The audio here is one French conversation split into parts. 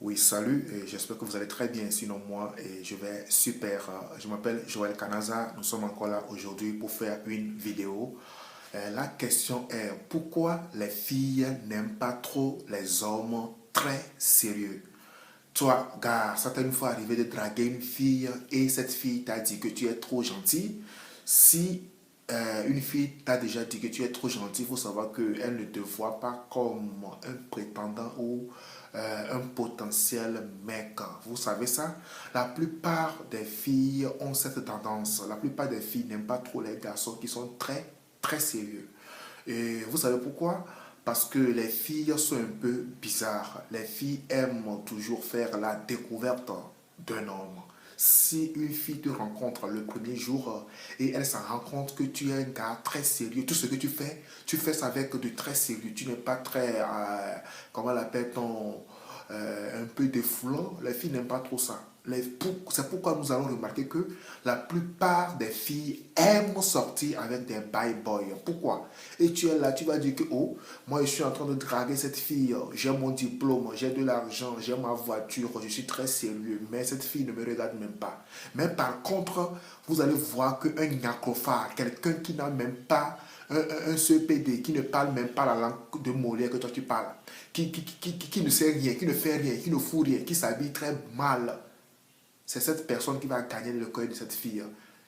Oui, salut, et j'espère que vous allez très bien, sinon moi, et je vais super. Je m'appelle Joël Kanaza, nous sommes encore là aujourd'hui pour faire une vidéo. La question est, pourquoi les filles n'aiment pas trop les hommes très sérieux? Toi, gars, ça t'est une fois arrivé de draguer une fille et cette fille t'a dit que tu es trop gentil. Si une fille t'a déjà dit que tu es trop gentil, il faut savoir qu'elle ne te voit pas comme un prétendant ou un potentiel mec. Vous savez ça? La plupart des filles ont cette tendance. La plupart des filles n'aiment pas trop les garçons qui sont très, très sérieux. Et vous savez pourquoi? Parce que les filles sont un peu bizarres. Les filles aiment toujours faire la découverte d'un homme. Si une fille te rencontre le premier jour et elle s'en rend compte que tu es un gars très sérieux, tout ce que tu fais ça avec de très sérieux. Tu n'es pas très, comment on l'appelle-t-on, un peu défoulant. Les filles n'aiment pas trop ça. C'est pourquoi nous allons remarquer que la plupart des filles aiment sortir avec des bye boys. Pourquoi? Et tu es là, tu vas dire que, oh, moi je suis en train de draguer cette fille, j'ai mon diplôme, j'ai de l'argent, j'ai ma voiture, je suis très sérieux, mais cette fille ne me regarde même pas. Mais par contre, vous allez voir qu'un nyacrophare, quelqu'un qui n'a même pas un CPD, qui ne parle même pas la langue de Molière que toi tu parles, qui ne sait rien, qui ne fait rien, qui ne fout rien, qui s'habille très mal, c'est cette personne qui va gagner le cœur de cette fille.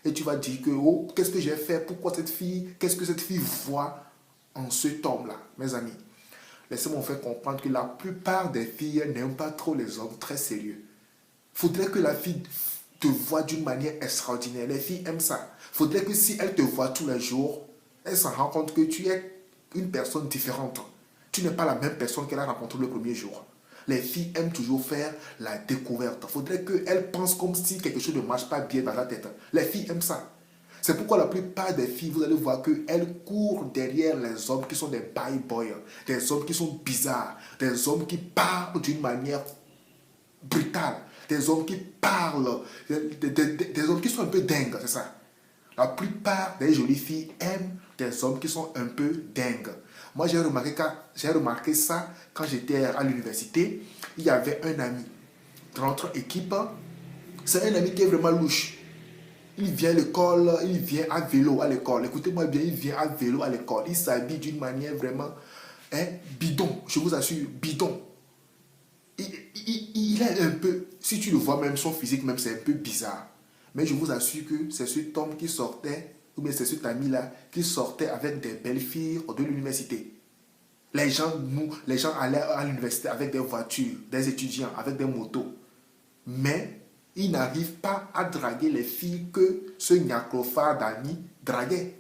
Et tu vas dire que, oh, qu'est-ce que j'ai fait? Pourquoi cette fille? Qu'est-ce que cette fille voit en ce homme-là? Mes amis, laissez-moi vous faire comprendre que la plupart des filles n'aiment pas trop les hommes très sérieux. Il faudrait que la fille te voie d'une manière extraordinaire. Les filles aiment ça. Il faudrait que si elle te voit tous les jours, elle s'en rend compte que tu es une personne différente. Tu n'es pas la même personne qu'elle a rencontrée le premier jour. Les filles aiment toujours faire la découverte. Il faudrait qu'elles pensent comme si quelque chose ne marche pas bien dans la tête. Les filles aiment ça. C'est pourquoi la plupart des filles, vous allez voir qu'elles courent derrière les hommes qui sont des bye boys, des hommes qui sont bizarres, des hommes qui parlent d'une manière brutale, des hommes qui parlent, des hommes qui sont un peu dingues, c'est ça. La plupart des jolies filles aiment des hommes qui sont un peu dingues. Moi, j'ai remarqué ça quand j'étais à l'université. Il y avait un ami dans notre équipe. C'est un ami qui est vraiment louche. Il vient à l'école, il vient à vélo à l'école. Écoutez-moi bien, il vient à vélo à l'école. Il s'habille d'une manière vraiment bidon. Je vous assure, bidon. Il est un peu, si tu le vois même, son physique même, c'est un peu bizarre. Mais je vous assure que c'est cet homme qui sortait, ou bien c'est cet ami-là, qui sortait avec des belles filles de l'université. Les gens allaient à l'université avec des voitures, des étudiants, avec des motos. Mais ils n'arrivent pas à draguer les filles que ce nyacrophare d'ami draguait.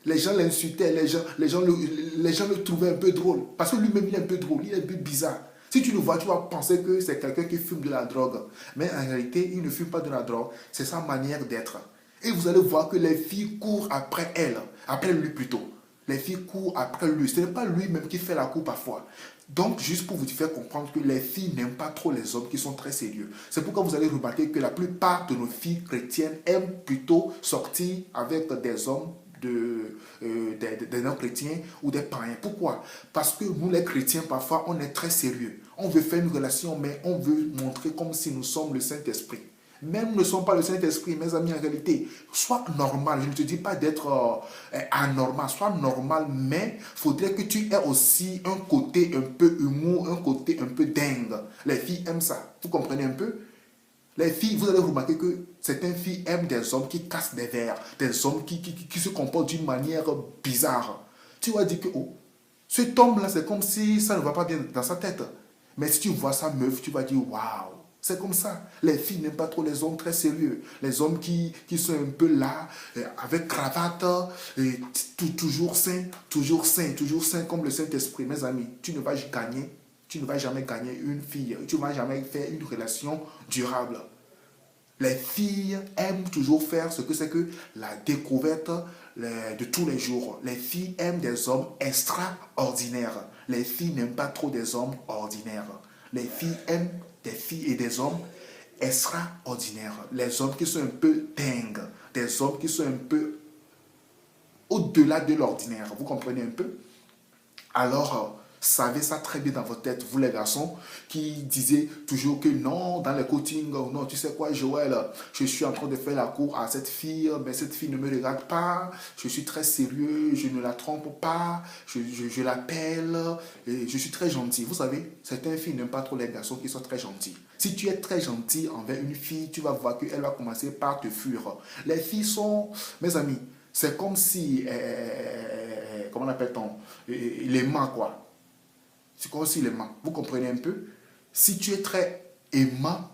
Les gens l'insultaient, les gens le trouvaient un peu drôle. Parce que lui-même, il est un peu drôle, il est un peu bizarre. Si tu le vois, tu vas penser que c'est quelqu'un qui fume de la drogue. Mais en réalité, il ne fume pas de la drogue. C'est sa manière d'être. Et vous allez voir que les filles courent après elle. Après lui plutôt. Les filles courent après lui. Ce n'est pas lui-même qui fait la cour parfois. Donc, juste pour vous faire comprendre que les filles n'aiment pas trop les hommes qui sont très sérieux. C'est pourquoi vous allez remarquer que la plupart de nos filles chrétiennes aiment plutôt sortir avec des hommes des non-chrétiens ou des païens. Pourquoi? Parce que nous les chrétiens, parfois, on est très sérieux. On veut faire une relation, mais on veut montrer comme si nous sommes le Saint-Esprit. Même ne sont pas le Saint-Esprit, mes amis, en réalité. Sois normal, je ne te dis pas d'être anormal, sois normal, mais il faudrait que tu aies aussi un côté un peu humour, un côté un peu dingue. Les filles aiment ça, vous comprenez un peu? Les filles, vous allez remarquer que certaines filles aiment des hommes qui cassent des verres, des hommes qui se comportent d'une manière bizarre. Tu vas dire que, oh, cet homme-là, c'est comme si ça ne va pas bien dans sa tête. Mais si tu vois sa meuf, tu vas dire, waouh, c'est comme ça. Les filles n'aiment pas trop les hommes très sérieux. Les hommes qui sont un peu là, avec cravate, toujours sain, toujours sain, toujours sain comme le Saint-Esprit. Mes amis, tu ne vas jamais gagner une fille. Tu ne vas jamais faire une relation durable. Les filles aiment toujours faire ce que c'est que la découverte de tous les jours. Les filles aiment des hommes extraordinaires. Les filles n'aiment pas trop des hommes ordinaires. Les filles aiment des filles et des hommes extraordinaires. Les hommes qui sont un peu dingues. Des hommes qui sont un peu au-delà de l'ordinaire. Vous comprenez un peu? Alors, savez ça très bien dans votre tête, vous les garçons, qui disiez toujours que non, dans les coachings, non, tu sais quoi, Joël, je suis en train de faire la cour à cette fille, mais cette fille ne me regarde pas, je suis très sérieux, je ne la trompe pas, je l'appelle, et je suis très gentil. Vous savez, certaines filles n'aiment pas trop les garçons qui sont très gentils. Si tu es très gentil envers une fille, tu vas voir qu'elle va commencer par te fuir. Les filles sont, mes amis, c'est comme si, comment on appelle-t-on, les mains, quoi. C'est comme si les mains, vous comprenez un peu? Si tu es très aimant,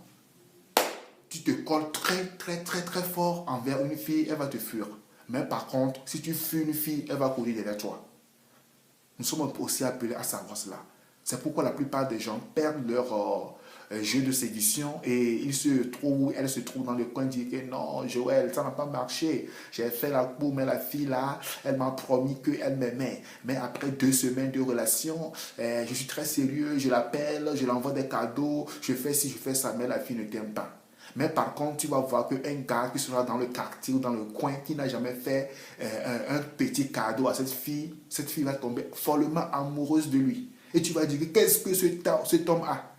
tu te colles très fort envers une fille, elle va te fuir. Mais par contre, si tu fuis une fille, elle va courir derrière toi. Nous sommes aussi appelés à savoir cela. C'est pourquoi la plupart des gens perdent leur jeu de séduction et elles se trouvent dans le coin et disent que non, Joël, ça n'a pas marché. J'ai fait la cour, mais la fille là, elle m'a promis qu'elle m'aimait. Mais après 2 semaines de relation, je suis très sérieux, je l'appelle, je l'envoie des cadeaux, je fais ci, je fais ça, mais la fille ne t'aime pas. Mais par contre, tu vas voir qu'un gars qui sera dans le quartier ou dans le coin, qui n'a jamais fait un petit cadeau à cette fille va tomber follement amoureuse de lui. Et tu vas dire, qu'est-ce que cet homme a?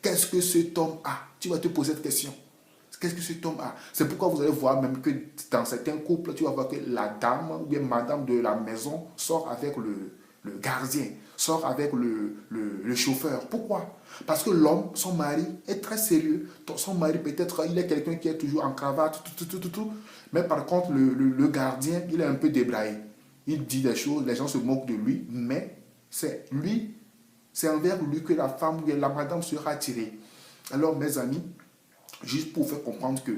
Qu'est-ce que cet homme a? Tu vas te poser cette question. Qu'est-ce que cet homme a? C'est pourquoi vous allez voir même que dans certains couples, tu vas voir que la dame ou bien madame de la maison sort avec le gardien, sort avec le chauffeur. Pourquoi? Parce que l'homme, son mari, est très sérieux. Son mari, peut-être, il est quelqu'un qui est toujours en cravate, tout. Mais par contre, le gardien, il est un peu débraillé. Il dit des choses, les gens se moquent de lui, mais c'est envers lui que la femme ou la madame sera attirée. Alors, mes amis, juste pour vous faire comprendre que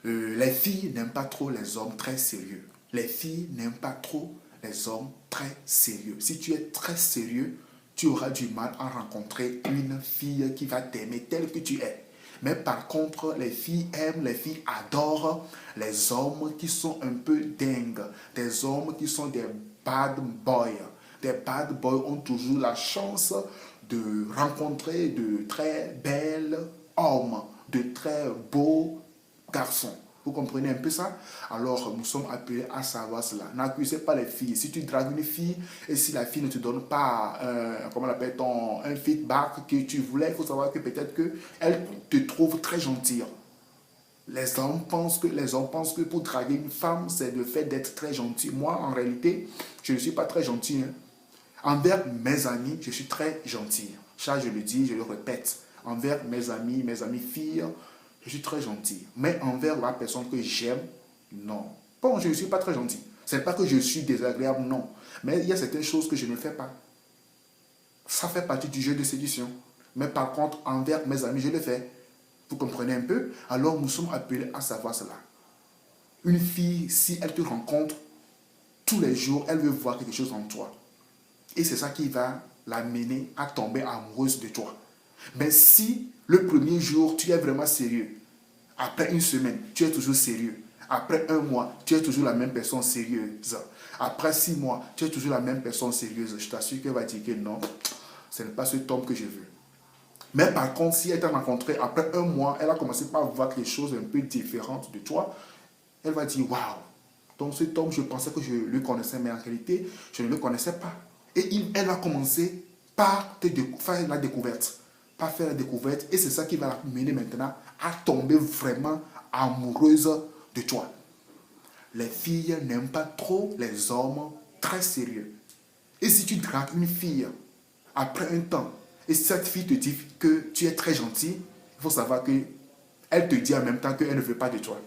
les filles n'aiment pas trop les hommes très sérieux. Les filles n'aiment pas trop les hommes très sérieux. Si tu es très sérieux, tu auras du mal à rencontrer une fille qui va t'aimer tel que tu es. Mais par contre, les filles aiment, les filles adorent les hommes qui sont un peu dingues, des hommes qui sont des bad boys. Des bad boys ont toujours la chance de rencontrer de très belles hommes, de très beaux garçons. Vous comprenez un peu ça? Alors, nous sommes appelés à savoir cela. N'accusez pas les filles. Si tu dragues une fille et si la fille ne te donne pas, comment on appelle un feedback que tu voulais, il faut savoir que peut-être qu'elle te trouve très gentille. Les hommes pensent que pour draguer une femme, c'est le fait d'être très gentil. Moi, en réalité, je ne suis pas très gentil. Envers mes amis, je suis très gentil. Ça, je le dis, je le répète. Envers mes amis filles, je suis très gentil. Mais envers la personne que j'aime, non. Bon, je ne suis pas très gentil. Ce n'est pas que je suis désagréable, non. Mais il y a certaines choses que je ne fais pas. Ça fait partie du jeu de séduction. Mais par contre, envers mes amis, je le fais. Vous comprenez un peu? Alors, nous sommes appelés à savoir cela. Une fille, si elle te rencontre, tous les jours, elle veut voir quelque chose en toi. Et c'est ça qui va l'amener à tomber amoureuse de toi. Mais si le premier jour, tu es vraiment sérieux, après une semaine, tu es toujours sérieux, après 1 mois, tu es toujours la même personne sérieuse, après 6 mois, tu es toujours la même personne sérieuse, je t'assure qu'elle va dire que non, ce n'est pas cet homme que je veux. Mais par contre, si elle t'a rencontré après 1 mois, elle a commencé par voir quelque chose un peu différent de toi, elle va dire, waouh, donc cet homme, je pensais que je le connaissais, mais en réalité, je ne le connaissais pas. Et elle va commencer par faire la découverte. Par faire la découverte. Et c'est ça qui va la mener maintenant à tomber vraiment amoureuse de toi. Les filles n'aiment pas trop les hommes très sérieux. Et si tu dragues une fille après un temps, et cette fille te dit que tu es très gentil, il faut savoir qu'elle te dit en même temps qu'elle ne veut pas de toi.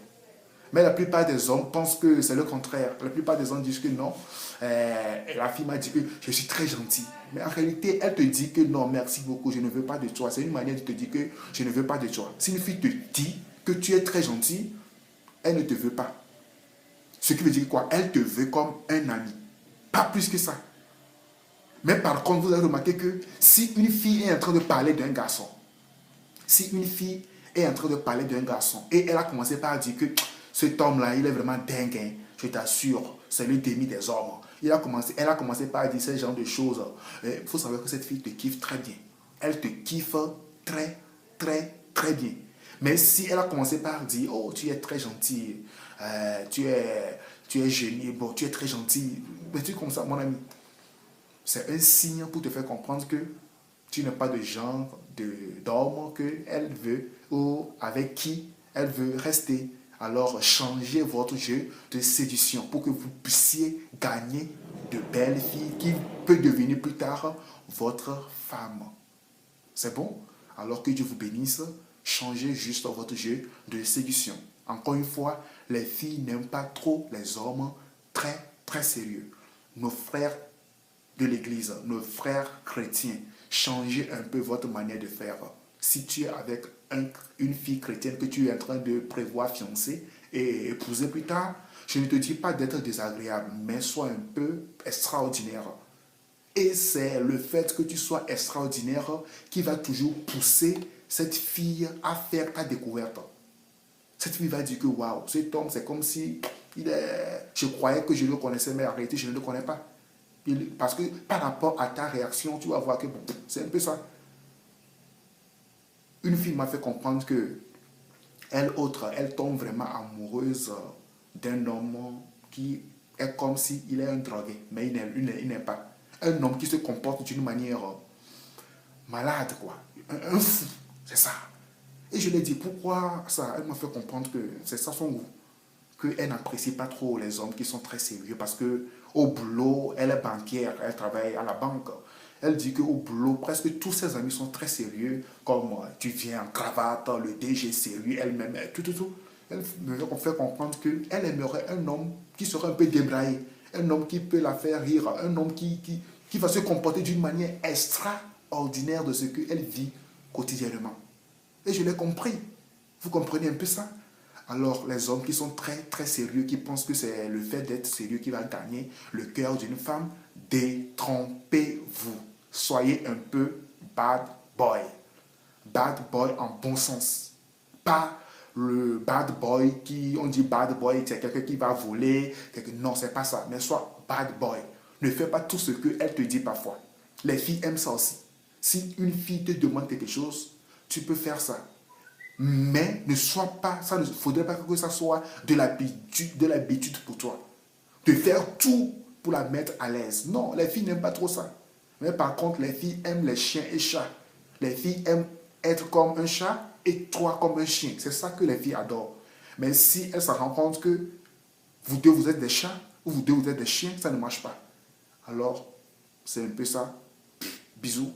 Mais la plupart des hommes pensent que c'est le contraire. La plupart des hommes disent que non. La fille m'a dit que je suis très gentil. Mais en réalité, elle te dit que non, merci beaucoup, je ne veux pas de toi. C'est une manière de te dire que je ne veux pas de toi. Si une fille te dit que tu es très gentil, elle ne te veut pas. Ce qui veut dire quoi? Elle te veut comme un ami. Pas plus que ça. Mais par contre, vous avez remarqué que si une fille est en train de parler d'un garçon, si une fille est en train de parler d'un garçon et elle a commencé par dire que cet homme-là, il est vraiment dingue, hein. Je t'assure, c'est le demi des hommes. Elle a commencé par dire ce genre de choses. Il faut savoir que cette fille te kiffe très bien. Elle te kiffe très bien. Mais si elle a commencé par dire, oh, tu es très gentil, tu es génie, bon, tu es très gentil, mais tu es comme ça, mon ami. C'est un signe pour te faire comprendre que tu n'es pas de genre d'homme qu'elle veut ou avec qui elle veut rester. Alors changez votre jeu de séduction pour que vous puissiez gagner de belles filles qui peuvent devenir plus tard votre femme. C'est bon? Alors que Dieu vous bénisse, changez juste votre jeu de séduction. Encore une fois, les filles n'aiment pas trop les hommes très, très sérieux. Nos frères de l'église, nos frères chrétiens, changez un peu votre manière de faire. Si tu es avec une fille chrétienne que tu es en train de prévoir fiancer et épouser plus tard, je ne te dis pas d'être désagréable, mais sois un peu extraordinaire. Et c'est le fait que tu sois extraordinaire qui va toujours pousser cette fille à faire ta découverte. Cette fille va dire que waouh, cet homme, c'est comme si je croyais que je le connaissais, mais en réalité, je ne le connais pas. Parce que par rapport à ta réaction, tu vas voir que bon, c'est un peu ça. Une fille m'a fait comprendre que elle tombe vraiment amoureuse d'un homme qui est comme s'il est un drogué, mais il n'est pas. Un homme qui se comporte d'une manière malade, quoi. Un fou, c'est ça. Et je lui ai dit, pourquoi ça? Elle m'a fait comprendre que c'est ça son goût. Qu'elle n'apprécie pas trop les hommes qui sont très sérieux parce que au boulot, elle est banquière, elle travaille à la banque. Elle dit qu'au boulot, presque tous ses amis sont très sérieux, comme tu viens en cravate, le DG sérieux, elle-même, tout. Elle me fait comprendre qu'elle aimerait un homme qui serait un peu débraillé, un homme qui peut la faire rire, un homme qui va se comporter d'une manière extraordinaire de ce qu'elle vit quotidiennement. Et je l'ai compris. Vous comprenez un peu ça? Alors, les hommes qui sont très, très sérieux, qui pensent que c'est le fait d'être sérieux qui va gagner le cœur d'une femme, détrompez-vous. Soyez un peu bad boy. Bad boy en bon sens. Pas le bad boy on dit bad boy, c'est quelqu'un qui va voler. Non, c'est pas ça. Mais sois bad boy. Ne fais pas tout ce qu'elle te dit parfois. Les filles aiment ça aussi. Si une fille te demande quelque chose, tu peux faire ça. Mais ne sois pas, ça ne faudrait pas que ça soit de l'habitude pour toi. De faire tout pour la mettre à l'aise. Non, les filles n'aiment pas trop ça. Mais par contre, les filles aiment les chiens et chats. Les filles aiment être comme un chat et toi comme un chien. C'est ça que les filles adorent. Mais si elles se rendent compte que vous deux vous êtes des chats ou vous deux vous êtes des chiens, ça ne marche pas. Alors, c'est un peu ça. Bisous.